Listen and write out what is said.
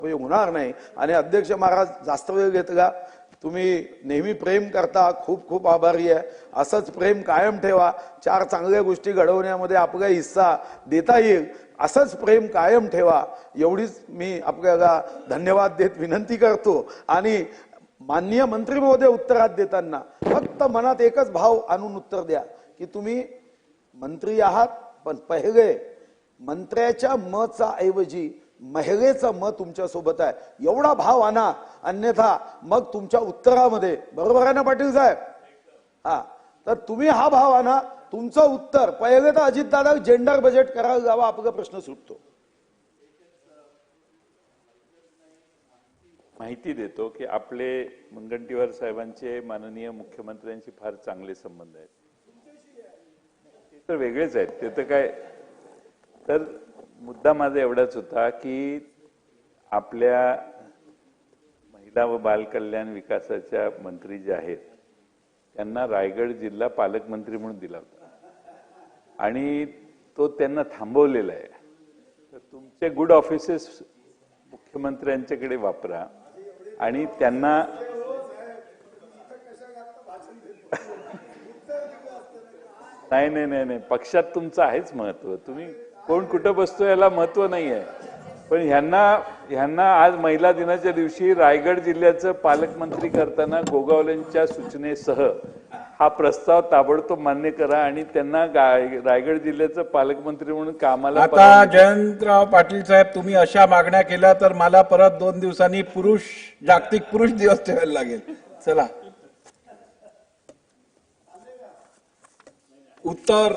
होणार नाही। आणि अध्यक्ष महाराज जास्त वेळ घेतला, तुम्ही नेहमी प्रेम करता, खूप खूप आभारी आहे। असंच प्रेम कायम ठेवा, 4 चांगल्या गोष्टी घडवण्यामध्ये आपला हिस्सा देता येईल, असंच प्रेम कायम ठेवा, एवढीच मी आपल्याला धन्यवाद देत विनंती करतो। आणि माननीय मंत्री महोदय उत्तरात देताना फक्त मनात एकच भाव आणून उत्तर द्या की तुम्ही मंत्री आहात, पण पहिले मंत्र्याच्या मचा ऐवजी महिलेचं मत तुमच्या सोबत आहे, एवढा भाव आणा, अन्यथा मग तुमच्या उत्तरामध्ये, बरोबर आहे ना पाटील साहेब? हा, तर तुम्ही हा भाव आणा, तुमचं उत्तर पहिले तर अजितदादा जेंडर बजेट करायला जावा, आपला प्रश्न सुटतो। माहिती देतो की आपले मुनगंटीवार साहेबांचे माननीय मुख्यमंत्र्यांशी फार चांगले संबंध आहेत, ते तर वेगळेच आहेत, ते तर काय। तर मुद्दा माझा एवढाच होता की आपल्या महिला व बालकल्याण विकासाच्या मंत्री जे आहेत त्यांना रायगड जिल्हा पालकमंत्री म्हणून दिला होता आणि तो त्यांना थांबवलेला आहे। तर तुमचे गुड ऑफिसेस मुख्यमंत्र्यांच्याकडे वापरा आणि त्यांना नाही नाही नाही नाही पक्षात तुमचं आहेच महत्व, तुम्ही कोण कुठं बसतो याला महत्व नाही आहे। पण ह्यांना आज महिला दिनाच्या दिवशी रायगड जिल्ह्याचं पालकमंत्री करताना गोगावलेंच्या सूचनेसह हा प्रस्ताव ताबडतोब मान्य करा आणि त्यांना रायगड जिल्ह्याचं पालकमंत्री म्हणून कामाला। आता जयंतराव पाटील साहेब, तुम्ही अशा मागण्या केल्या तर मला परत 2 दिवसांनी जागतिक पुरुष दिवस ठेवायला लागेल। चला, उत्तर